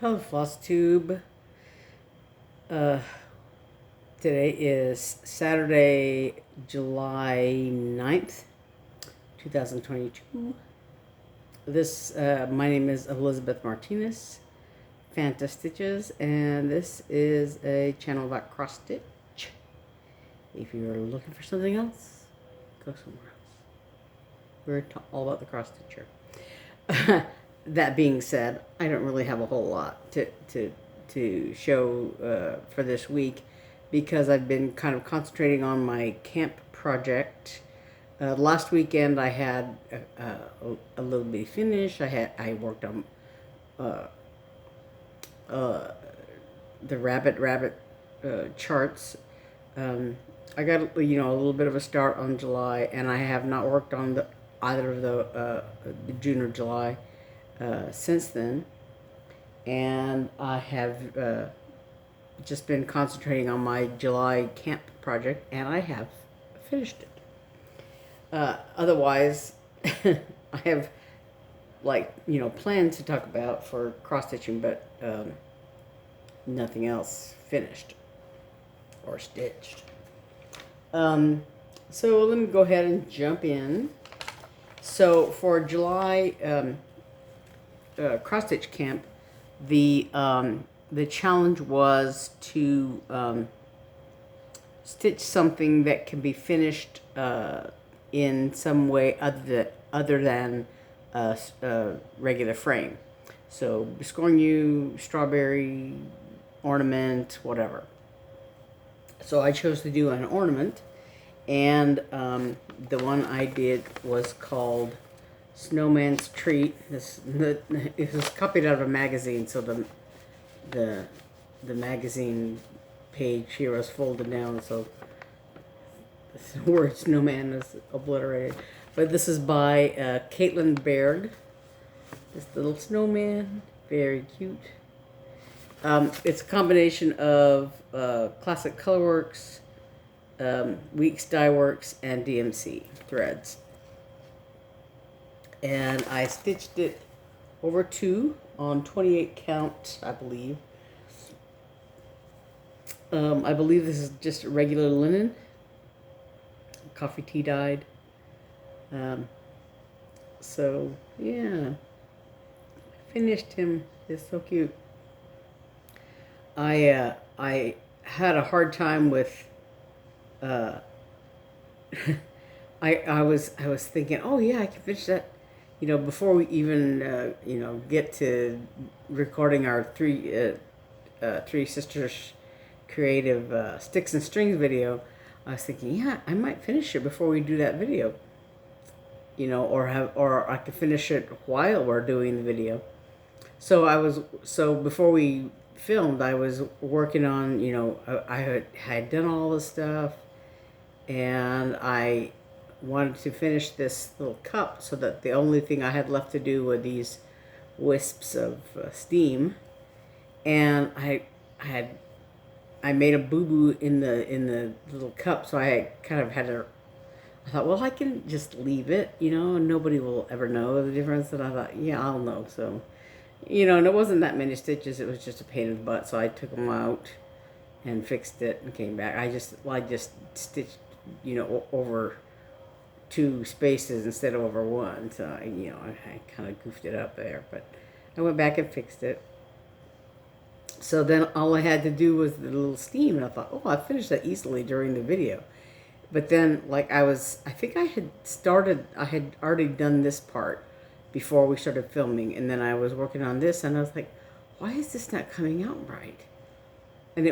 Hello, Flosstube. Uh, Today is Saturday, July 9th, 2022. My name is Elizabeth Martinez, phantastitches, and this is a channel about cross stitch. If you're looking for something else, go somewhere else. We're all about the cross stitcher. That being said, I don't really have a whole lot to show for this week because I've been kind of concentrating on my camp project. Last weekend I had a little bit finished. I worked on the rabbit charts. I got a little bit of a start on July, and I have not worked on either of the June or July since then, and I have just been concentrating on my July camp project, and I have finished it. Otherwise, I have plans to talk about for cross stitching, but nothing else finished or stitched. So let me go ahead and jump in. So for July cross stitch camp, the challenge was to stitch something that can be finished in some way other than a regular frame. So biscornu, strawberry, ornament, whatever. So I chose to do an ornament, and the one I did was called Snowman's Treat. It was copied out of a magazine, so the magazine page here was folded down, so the word Snowman is obliterated. But this is by Caitlin Baerg. This little snowman, very cute. It's a combination of Classic Colorworks, Weeks Dye Works, and DMC threads. And I stitched it over 2 on 28 count, I believe. I believe this is just regular linen, coffee tea dyed. So yeah, finished him. It's so cute. I had a hard time with. I was thinking, oh yeah, I can finish that. Before we even get to recording our three sisters creative sticks and strings video, I was thinking, yeah, I might finish it before we do that video. Or I could finish it while we're doing the video. So before we filmed, I was working on, I had done all the stuff, and I wanted to finish this little cup so that the only thing I had left to do were these wisps of steam. And I made a boo-boo in the little cup, so I kind of had to. I thought, well, I can just leave it, and nobody will ever know the difference. And I thought, yeah, I'll know. So, and it wasn't that many stitches. It was just a pain in the butt. So I took them out and fixed it and came back. I just stitched, over 2 spaces instead of over 1. So, I kind of goofed it up there. But I went back and fixed it. So then all I had to do was the little steam. And I thought, oh, I finished that easily during the video. But then, I think I had already done this part before we started filming. And then I was working on this, and I was like, why is this not coming out right? And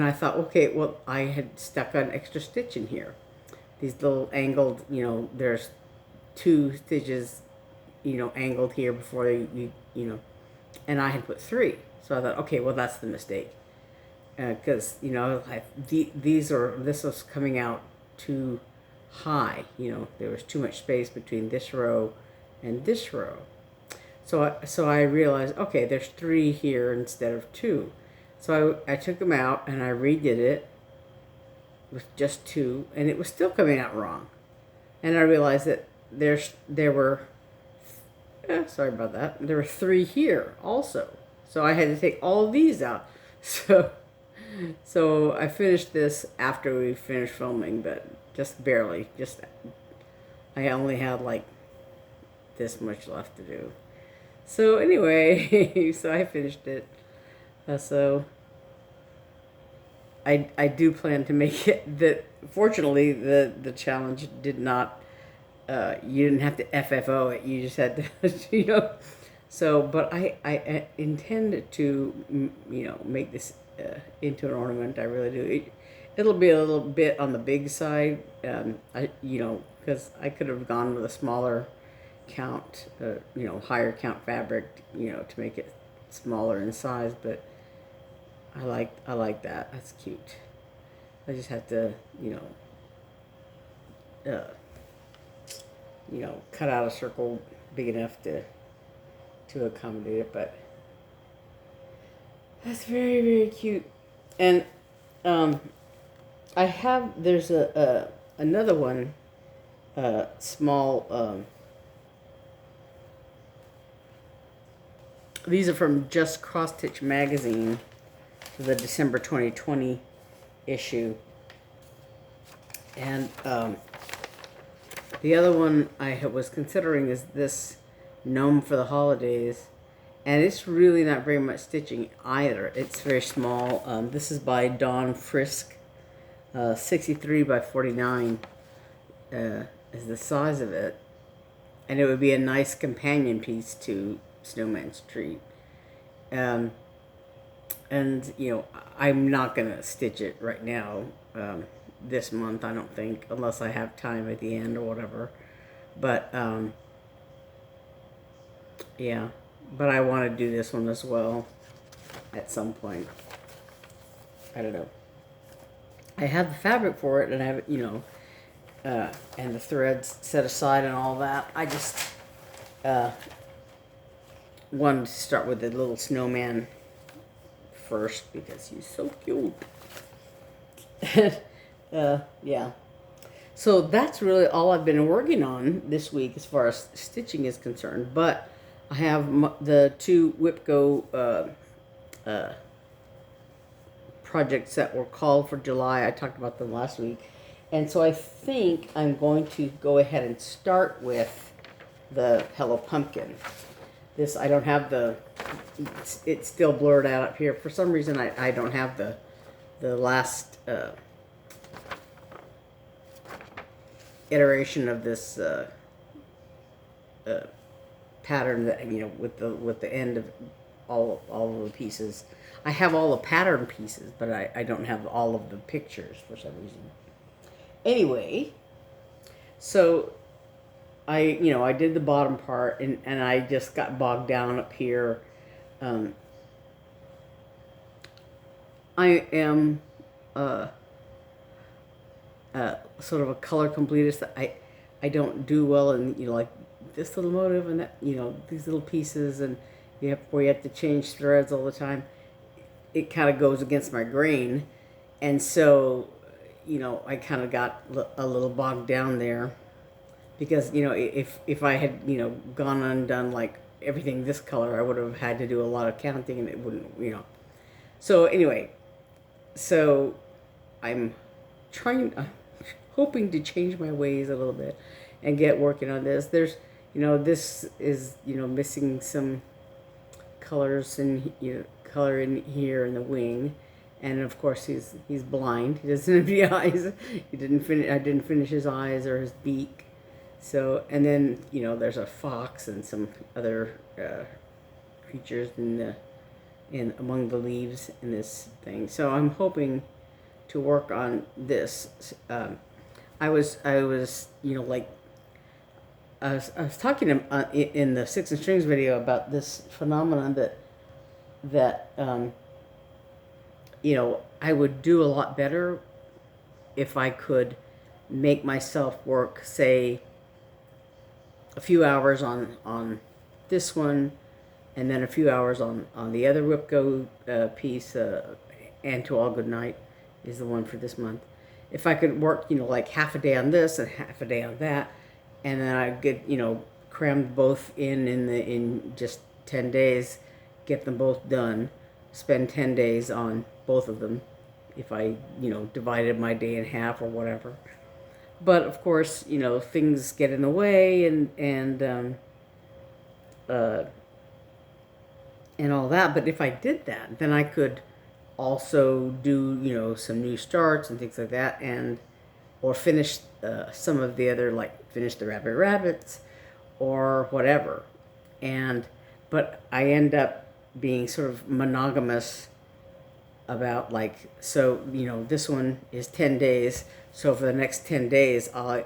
I thought, okay, well, I had stuck an extra stitch in here. These little angled, there's 2 stitches, angled here before you and I had put 3. So I thought, okay, well, that's the mistake. Because, this was coming out too high. There was too much space between this row and this row. So I realized, okay, there's 3 here instead of 2. So I took them out and I redid it with just 2, and it was still coming out wrong. And I realized that there were sorry about that. There were 3 here also. So I had to take all of these out. So I finished this after we finished filming, but just barely. I only had like this much left to do. So anyway, so I finished it. So I do plan to make it. Fortunately, the challenge did not. You didn't have to FFO it. You just had to, So, but I intend to, make this into an ornament. I really do. It'll be a little bit on the big side. Because I could have gone with a smaller count, higher count fabric, to make it smaller in size. But I like that. That's cute. I just have to, cut out a circle big enough to accommodate it, but that's very, very cute. And there's another one, small, these are from Just Cross Stitch magazine, the December 2020 issue. And the other one I was considering is this Gnome for the Holidays, and it's really not very much stitching either. It's very small. This is by Dawn Frisk, 63 by 49 is the size of it, and it would be a nice companion piece to Snowman's Treat. And I'm not gonna stitch it right now. This month, I don't think, unless I have time at the end or whatever. But yeah, but I want to do this one as well at some point. I don't know. I have the fabric for it, and I have it, and the threads set aside and all that. I just wanted to start with the little snowman first because he's so cute. Yeah. So that's really all I've been working on this week as far as stitching is concerned. But I have the two WIPGO projects that were called for July. I talked about them last week. And so I think I'm going to go ahead and start with the Hello Pumpkin. This, I don't have it's still blurred out up here. For some reason, I don't have the last iteration of this pattern that with the end of all of the pieces. I have all the pattern pieces, but I don't have all of the pictures for some reason. Anyway, so I did the bottom part, and I just got bogged down up here. I am sort of a color completist. I don't do well in like this little motive and that these little pieces, and where you have to change threads all the time. It kind of goes against my grain, and so I kind of got a little bogged down there, because if I had gone undone like everything this color, I would have had to do a lot of counting, and it wouldn't So anyway, so I'm hoping to change my ways a little bit and get working on this. There's this is missing some colors and color in here in the wing, and of course he's blind. He doesn't have any eyes. I didn't finish his eyes or his beak. So, and then there's a fox and some other creatures in among the leaves in this thing. So I'm hoping to work on this. I was talking in the Six and Strings video about this phenomenon that I would do a lot better if I could make myself work, say, a few hours on this one, and then a few hours on the other WIPGO piece, and To All Good Night is the one for this month. If I could work, like half a day on this and half a day on that, and then I get, crammed both in just 10 days, get them both done, spend 10 days on both of them if I, divided my day in half or whatever. But of course, things get in the way uh, and all that. But if I did that, then I could also do, some new starts and things like that, or finish some of the other, like finish the rabbits or whatever. But I end up being sort of monogamous about, like, so this one is 10 days, so for the next 10 days I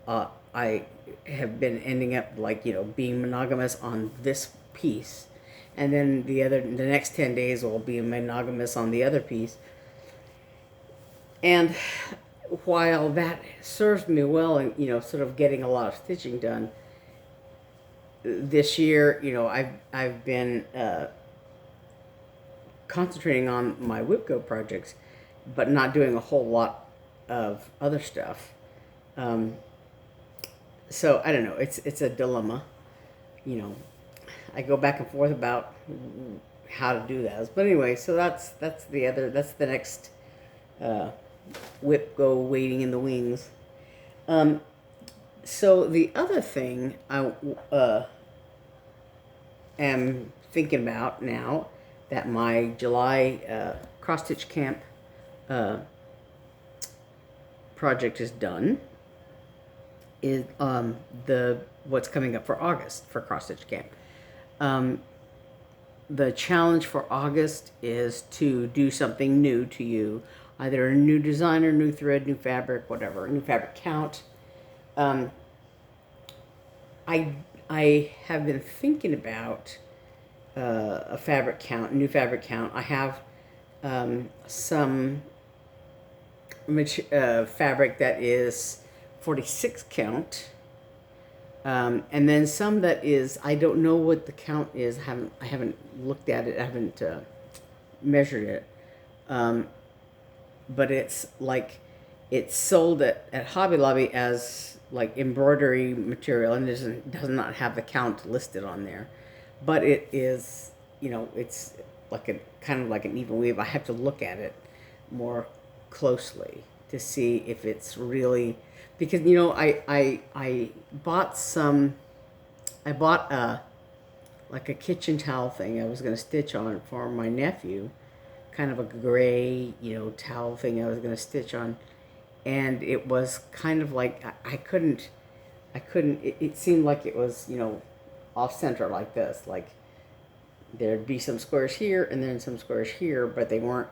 have been ending up, like, being monogamous on this piece, and then the next 10 days will be monogamous on the other piece. And while that serves me well and sort of getting a lot of stitching done this year, I've been concentrating on my WIPGO projects, but not doing a whole lot of other stuff. So I don't know. It's a dilemma. I go back and forth about how to do that. But anyway, so that's the next WIPGO waiting in the wings. So the other thing I am thinking about now that my July cross stitch camp project is done is what's coming up for August for cross stitch camp. The challenge for August is to do something new to you, either a new design or new thread, new fabric, whatever, new fabric count. I have been thinking about a fabric count, new fabric count. I have some fabric that is 46 count, and then some that is, I don't know what the count is. I haven't looked at it. I haven't measured it. But it's like, it's sold at Hobby Lobby as like embroidery material, and does not have the count listed on there. But it is, it's like a kind of like an even weave. I have to look at it more closely to see if it's really, because I bought like a kitchen towel thing I was going to stitch on for my nephew, kind of a gray towel thing I was going to stitch on, and it was kind of like I couldn't it seemed like it was off center like this, like there'd be some squares here and then some squares here, but they weren't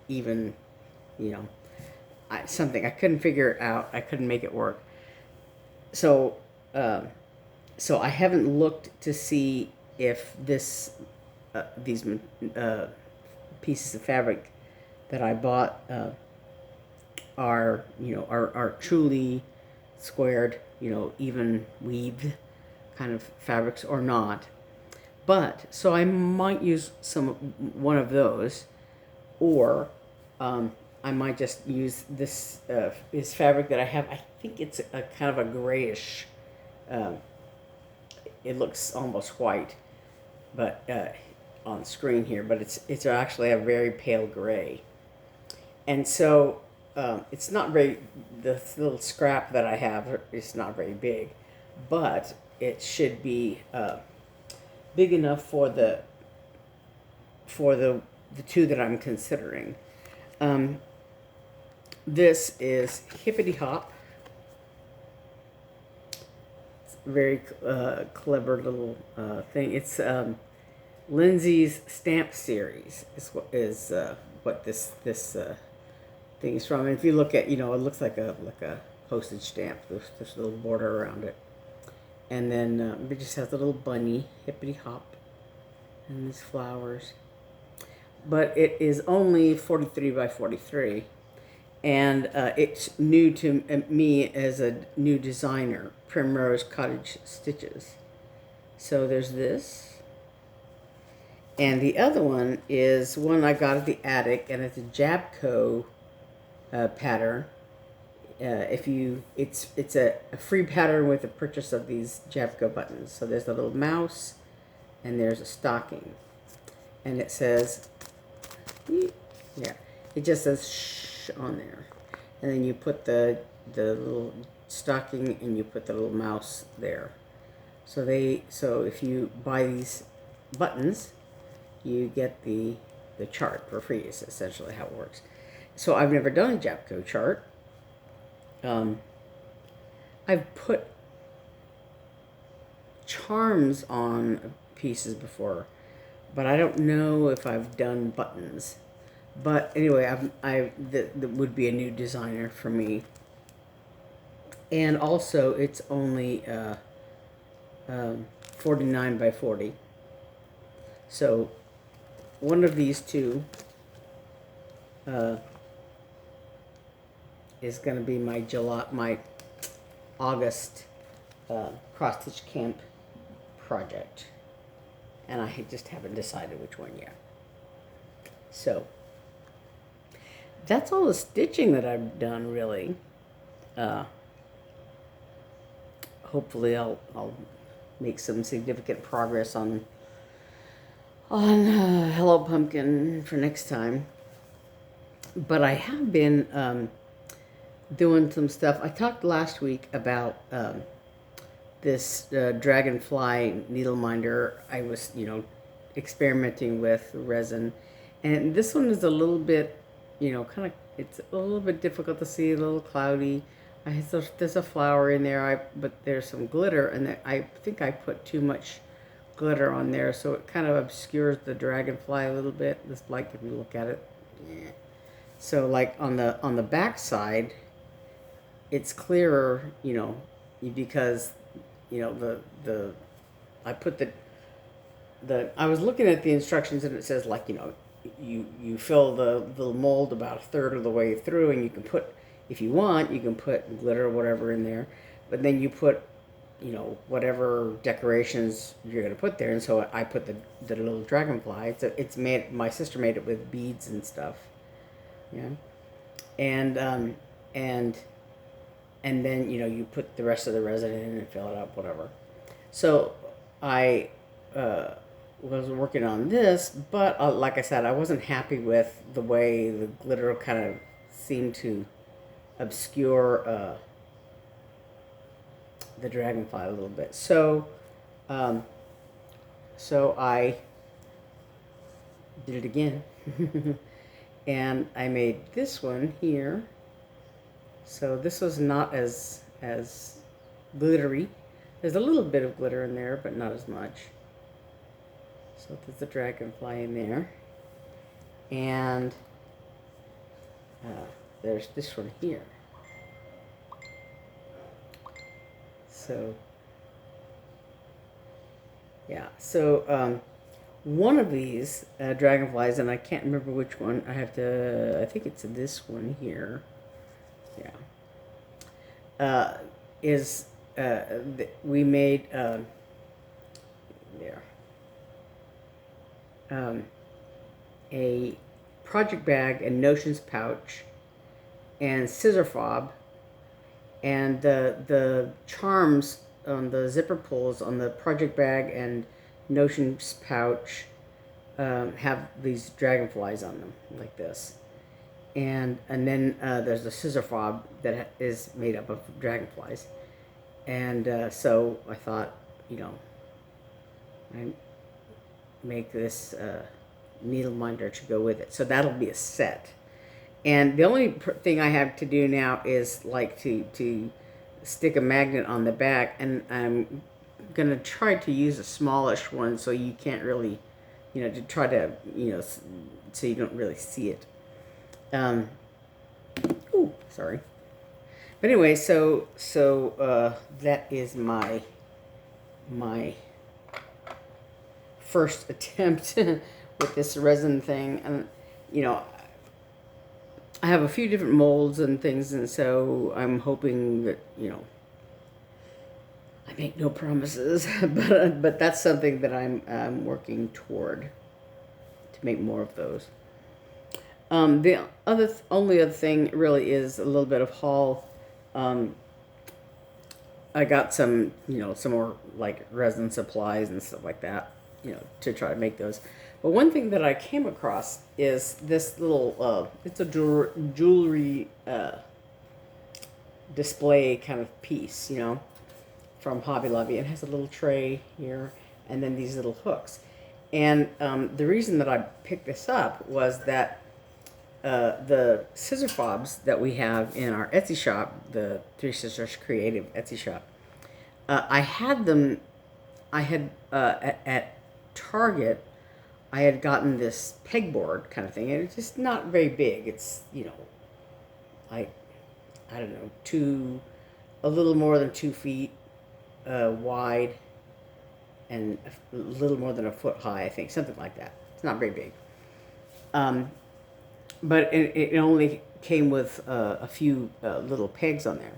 even, something I couldn't figure it out. I couldn't make it work. So I haven't looked to see if these pieces of fabric that I bought are truly squared, even weaved kind of fabrics or not. But so I might use one of those, or I might just use this fabric that I have. I think it's a kind of a grayish. It looks almost white, but on the screen here, but it's actually a very pale gray. And so it's not very, the little scrap that I have is not very big, but it should be big enough for the two that I'm considering. This is Hippity Hop. It's a very clever little thing. It's Lindsay's Stamp Series is what this thing is from. And if you look at, it looks like a postage stamp. This little border around it, and then it just has a little bunny, Hippity Hop, and these flowers. But it is only 43 by 43, and it's new to me as a new designer, Primrose Cottage Stitches. So there's this, and the other one is one I got at the attic, and it's a Jabco pattern. if you, it's a free pattern with the purchase of these WIPGO buttons. So there's a little mouse, and there's a stocking, and it says, yeah, it just says shh on there, and then you put the little stocking and you put the little mouse there. So if you buy these buttons, you get the chart for free. Is essentially how it works. So I've never done a WIPGO chart. I've put charms on pieces before, but I don't know if I've done buttons. But anyway, that would be a new designer for me. And also, it's only 49 by 40. So one of these two is going to be my August cross stitch camp project, and I just haven't decided which one yet. So that's all the stitching that I've done, really. Hopefully I'll make some significant progress on Hello Pumpkin for next time. But I have been doing some stuff. I talked last week about this Dragonfly Needleminder. I was, experimenting with resin, and this one is a little bit, it's a little bit difficult to see, a little cloudy. There's a flower in there, but there's some glitter, and I think I put too much glitter on there, so it kind of obscures the dragonfly a little bit. Just like if you look at it, yeah. So like on the back side, it's clearer, because I put I was looking at the instructions, and it says like you fill the mold about a third of the way through, and you can put, if you want, you can put glitter or whatever in there, but then you put whatever decorations you're going to put there. And so I put the little dragonfly. It's made, my sister made it with beads and stuff. Yeah. And then, you put the rest of the resin in and fill it up, whatever. So I was working on this, but like I said, I wasn't happy with the way the glitter kind of seemed to obscure the dragonfly a little bit. So I did it again. And I made this one here. So this was not as glittery. There's a little bit of glitter in there, but not as much. So there's the dragonfly in there. And there's this one here. So, yeah. So, one of these dragonflies, and I can't remember which one. I think it's this one here. Yeah. We made a project bag and notions pouch and scissor fob, and the charms on the zipper pulls on the project bag and notions pouch have these dragonflies on them like this, and then there's a scissor fob that is made up of dragonflies, and so I thought, I make this Needleminder to go with it. So that'll be a set. And the only thing I have to do now is like to stick a magnet on the back, and I'm gonna try to use a smallish one so you can't really, to try to, so you don't really see it. Ooh, sorry. But anyway, so that is my first attempt with this resin thing, and I have a few different molds and things, and so I'm hoping that I make no promises, but that's something that I'm working toward, to make more of those. The only other thing really is a little bit of haul I got some, some more like resin supplies and stuff like that, to try to make those. But one thing that I came across is this little, it's a jewelry display kind of piece, from Hobby Lobby. It has a little tray here and then these little hooks. And the reason that I picked this up was that the scissor fobs that we have in our Etsy shop, the Three Sisters Creative Etsy shop, I had them, at Target, I had gotten this pegboard kind of thing, and it's just not very big. It's, I don't know, a little more than 2 feet wide, and a little more than a foot high, I think, something like that. It's not very big. But it only came with a few little pegs on there.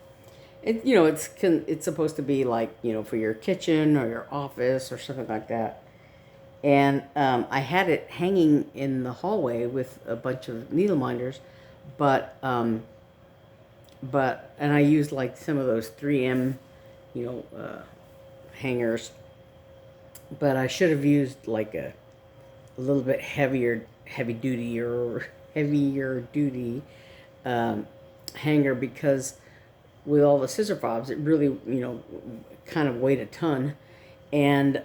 It's supposed to be like, for your kitchen or your office or something like that. And I had it hanging in the hallway with a bunch of needle minders, and I used like some of those 3M, hangers. But I should have used like a little bit heavier duty hanger, because with all the scissor fobs, it really, kind of weighed a ton. And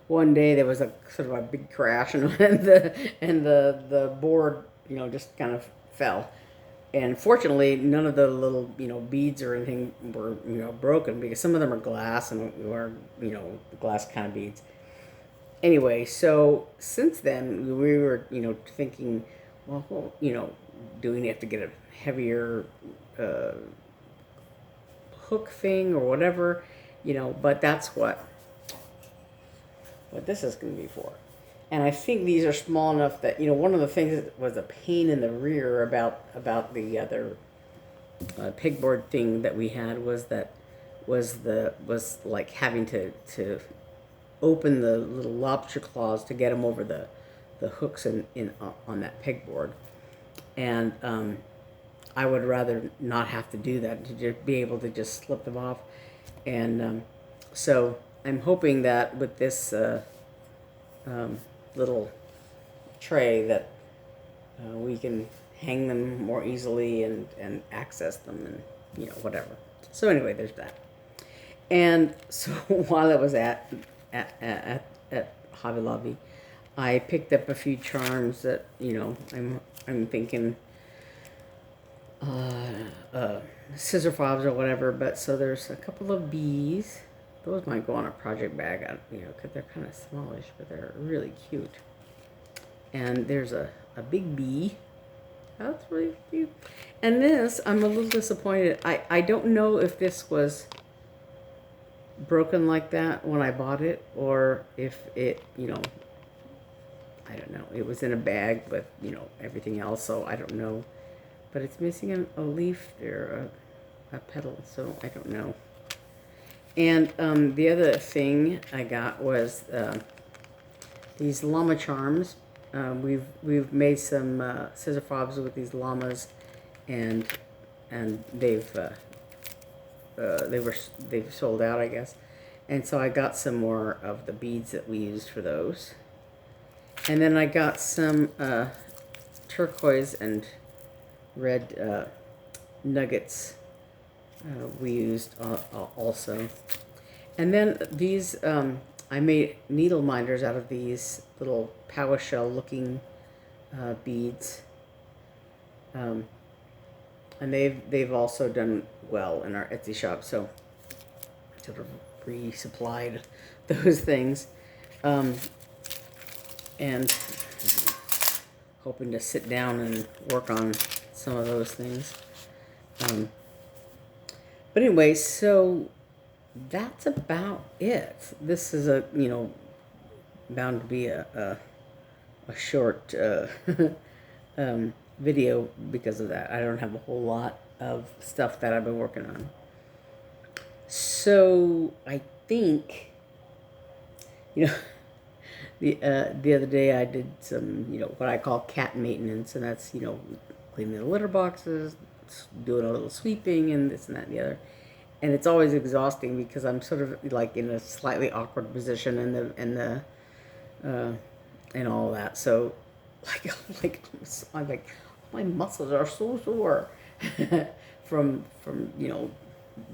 one day there was a sort of a big crash, and the board, just kind of fell. And fortunately, none of the little, beads or anything were, broken, because some of them are glass or glass kind of beads. Anyway, so since then, we were, thinking, well, do we have to get a heavier hook thing or whatever, but that's what this is going to be for. And I think these are small enough that, one of the things that was a pain in the rear about the other pegboard thing that we had was like having to open the little lobster claws to get them over the hooks on that pegboard. And I would rather not have to do that, to just be able to just slip them off. And so I'm hoping that with this little tray that we can hang them more easily and access them and whatever. So anyway, there's that. And so while I was at Hobby Lobby, I picked up a few charms that I'm thinking scissor fobs or whatever. But so there's a couple of bees. Those might go on a project bag, because they're kind of smallish, but they're really cute. And there's a big bee. That's really cute. And this, I'm a little disappointed. I don't know if this was broken like that when I bought it, or if it, I don't know. It was in a bag with, everything else, so I don't know. But it's missing a leaf there, a petal, so I don't know. And the other thing I got was these llama charms. We've made some scissor fobs with these llamas, and they've sold out, I guess. And so I got some more of the beads that we used for those. And then I got some turquoise and red nuggets we used also. And then these, I made needle minders out of these little power shell looking beads. And they've also done well in our Etsy shop, so sort of resupplied those things. And hoping to sit down and work on some of those things. But anyway, so that's about it. This is bound to be a short video because of that. I don't have a whole lot of stuff that I've been working on. So I think, the other day I did some, what I call cat maintenance, and that's, cleaning the litter boxes, doing a little sweeping and this and that and the other. And it's always exhausting because I'm sort of like in a slightly awkward position and all that. So I'm like my muscles are so sore from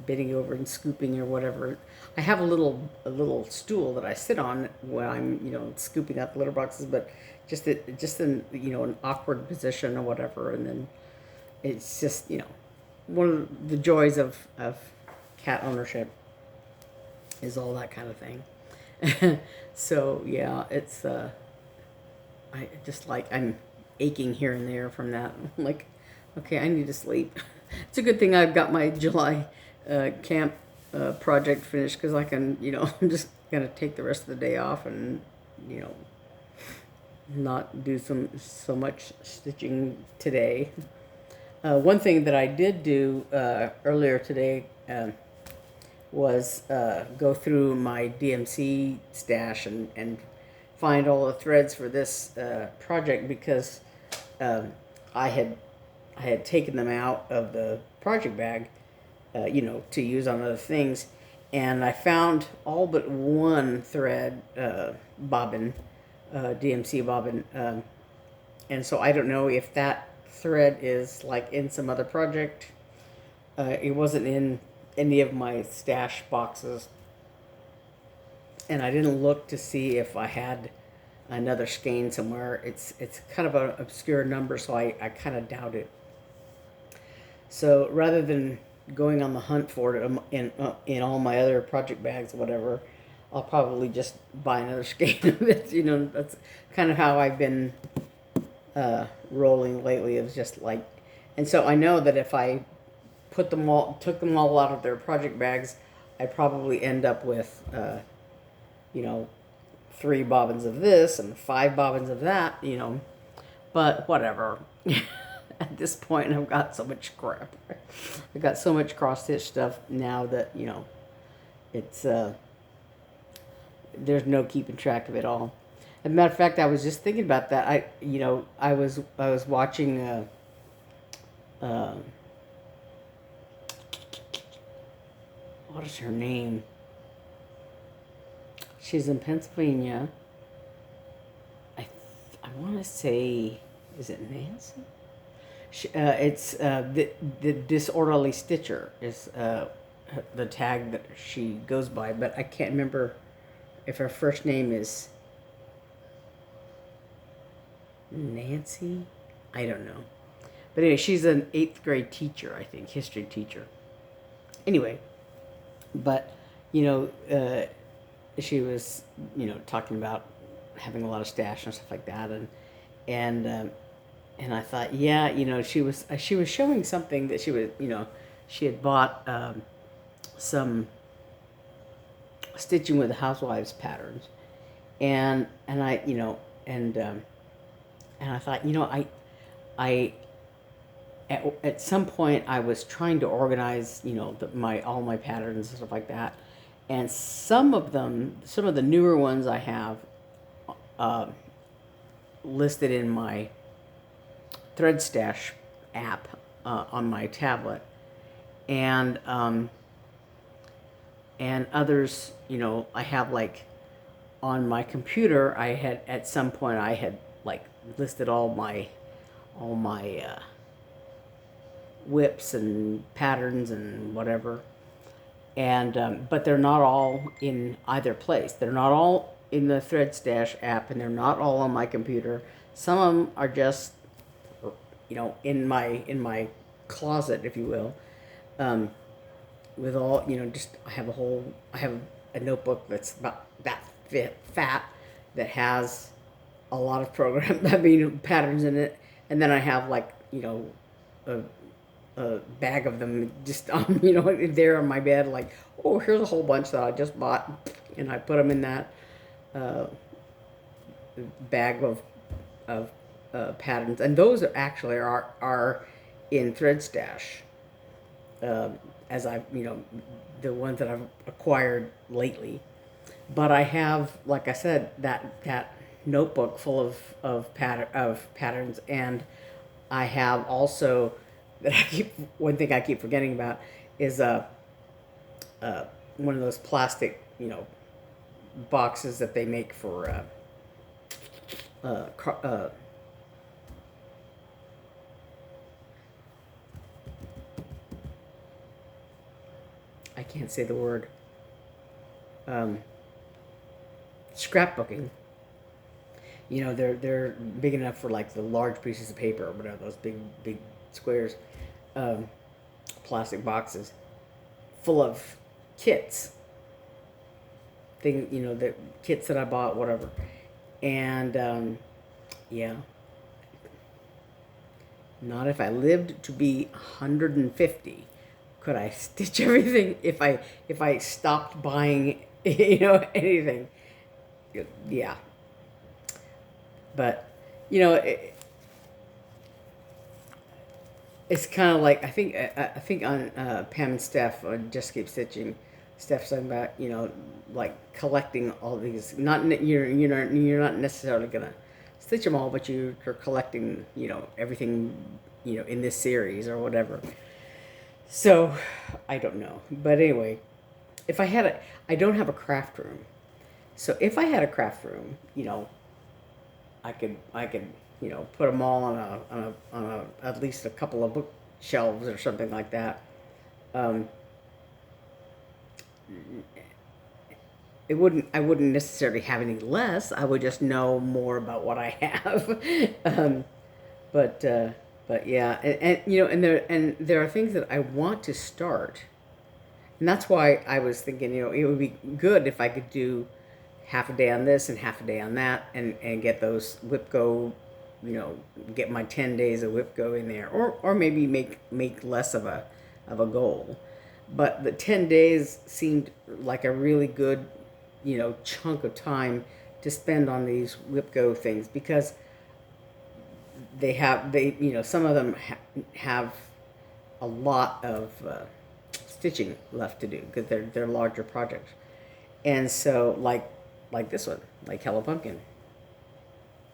bending over and scooping or whatever. I have a little stool that I sit on when I'm scooping out the litter boxes, but just in an awkward position or whatever, and then it's just one of the joys of cat ownership is all that kind of thing. So yeah, it's I just I'm aching here and there from that. I'm like, okay, I need to sleep. It's a good thing I've got my July camp project finished, because I can, I'm just gonna take the rest of the day off and not do so much stitching today. One thing that I did do earlier today was go through my DMC stash and find all the threads for this project, because I had taken them out of the project bag, to use on other things, and I found all but one thread bobbin, DMC bobbin, and so I don't know if that thread is like in some other project. It wasn't in any of my stash boxes, and I didn't look to see if I had another skein somewhere. It's kind of an obscure number, so I kind of doubt it. So rather than going on the hunt for it in all my other project bags or whatever, I'll probably just buy another skein of it. That's kind of how I've been rolling lately. It was just like, and so I know that if I took them all out of their project bags, I'd probably end up with 3 bobbins of this and 5 bobbins of that, but whatever. At this point, I've got so much crap. I've got so much cross-stitch stuff now that, it's, there's no keeping track of it all. As a matter of fact, I was just thinking about that. I was watching, what is her name? She's in Pennsylvania. I want to say, is it Nancy? It's the Disorderly Stitcher is the tag that she goes by, but I can't remember if her first name is Nancy. I don't know. But anyway, she's an 8th grade teacher, I think, history teacher. Anyway, but she was talking about having a lot of stash and stuff like that, and I thought, yeah, she was showing something that she had bought some stitching with the housewives patterns, and I thought, I at some point I was trying to organize all my patterns and stuff like that, and some of the newer ones I have listed in my Thread Stash app on my tablet, and others, I have like on my computer. I had at some point like listed all my whips and patterns and whatever, and but they're not all in either place. They're not all in the Thread Stash app, and they're not all on my computer. Some of them are just in my closet, if you will, with all, just, I have a notebook that's about that fat that has a lot of patterns in it, and then I have like, a bag of them just there on my bed, like, oh, here's a whole bunch that I just bought, and I put them in that bag of patterns, and those actually are in Thread Stash, as I've the ones that I've acquired lately. But I have, like I said, that notebook full of patterns, and I have also that one thing I keep forgetting about is one of those plastic, boxes that they make for I can't say the word, um, scrapbooking. They're big enough for like the large pieces of paper or whatever, those big squares, um, plastic boxes full of kits, the kits that I bought, whatever. And yeah, not if I lived to be 150 could I stitch everything if I stopped buying anything. Yeah, but it's kind of like I think on Pam and Steph Just Keep Stitching. Steph's talking about like collecting all these. Not you're not necessarily gonna stitch them all, but you're collecting everything in this series or whatever. So I don't know, but anyway, if I had I don't have a craft room. So if I had a craft room, I could put them all on a at least a couple of bookshelves or something like that. Um, I wouldn't necessarily have any less. I would just know more about what I have. um, but uh, but yeah, and there are things that I want to start, and that's why I was thinking it would be good if I could do half a day on this and half a day on that, and get those WIPGO, get my 10 days of WIPGO in there, or maybe make less of a goal. But the 10 days seemed like a really good, chunk of time to spend on these WIPGO things, because some of them have a lot of stitching left to do, because they're larger projects. And so like this one, like Hello Pumpkin,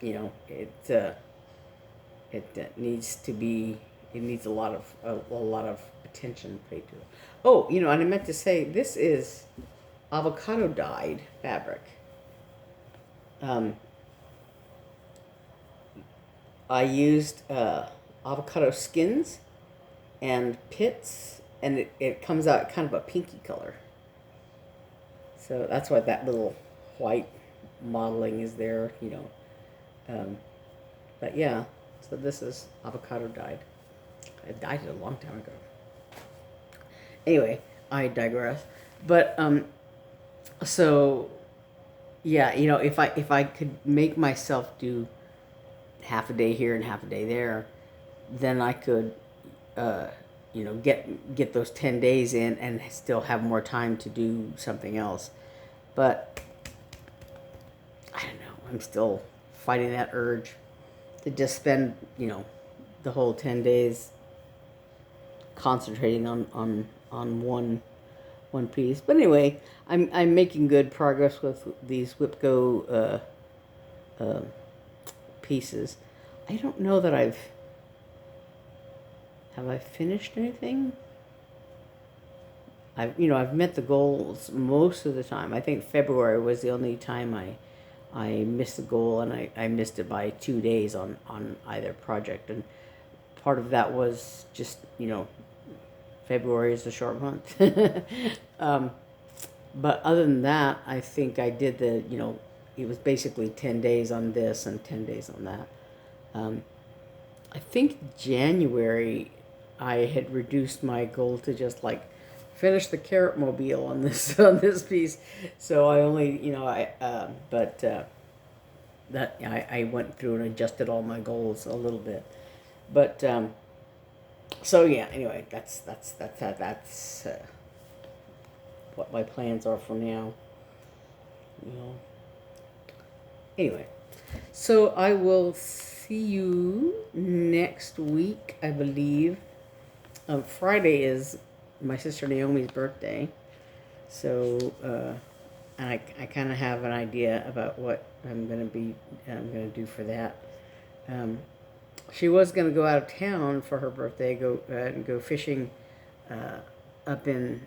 it needs to be, it needs a lot of attention paid to it. Oh, and I meant to say, this is avocado dyed fabric. Um, I used avocado skins and pits, and it comes out kind of a pinky color. So that's why that little white modeling is there. Um, but yeah, so this is avocado dyed. I dyed it a long time ago. Anyway, I digress. But so yeah, if I could make myself do half a day here and half a day there, then I could get those 10 days in and still have more time to do something else. But I don't know, I'm still fighting that urge to just spend the whole 10 days concentrating on one piece. But anyway, I'm making good progress with these WIPGO pieces. I don't know that have I finished anything? I've met the goals most of the time. I think February was the only time I missed the goal, and I missed it by 2 days on either project. And part of that was just, February is a short month. um, but other than that, I think I did it was basically 10 days on this and 10 days on that. I think January I had reduced my goal to just like finish the carrot mobile on this on this piece. So I only that I went through and adjusted all my goals a little bit. But so yeah. Anyway, that's what my plans are for now. You know. Anyway, so I will see you next week, I believe. Friday is my sister Naomi's birthday, so and I kind of have an idea about what I'm gonna do for that. she was going to go out of town for her birthday, go and go fishing up in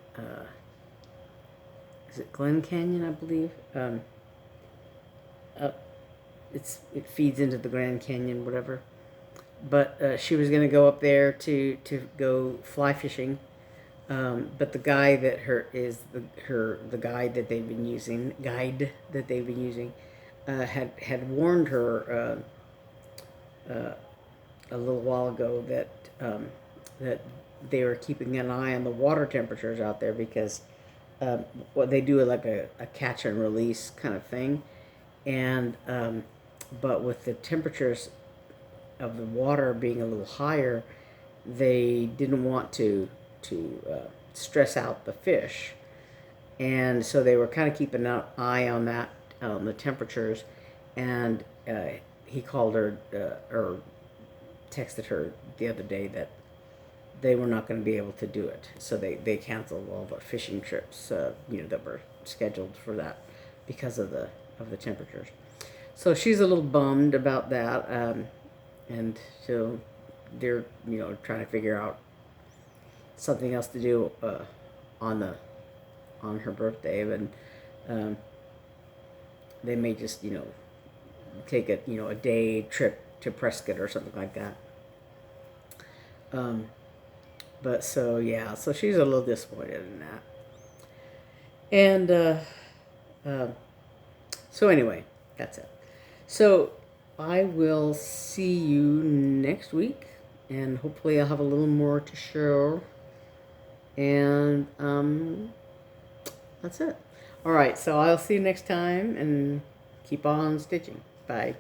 is it Glen Canyon, I believe. Up, it feeds into the Grand Canyon, whatever. But she was going to go up there to go fly fishing. But the guy that the guide that they've been using had warned her a little while ago that that they were keeping an eye on the water temperatures out there because what they do like a catch and release kind of thing, and but with the temperatures of the water being a little higher, they didn't want to stress out the fish, and so they were kind of keeping an eye on that, on the temperatures, and he called her or texted her the other day that they were not going to be able to do it, so they canceled all the fishing trips that were scheduled for that because of the temperatures. So she's a little bummed about that, and so they're trying to figure out something else to do on her birthday, and they may just take a day trip to Prescott or something like that. But so yeah, so she's a little disappointed in that, and so anyway, that's it. So I will see you next week, and hopefully I'll have a little more to share. And that's it. All right, so I'll see you next time, and keep on stitching. Bye.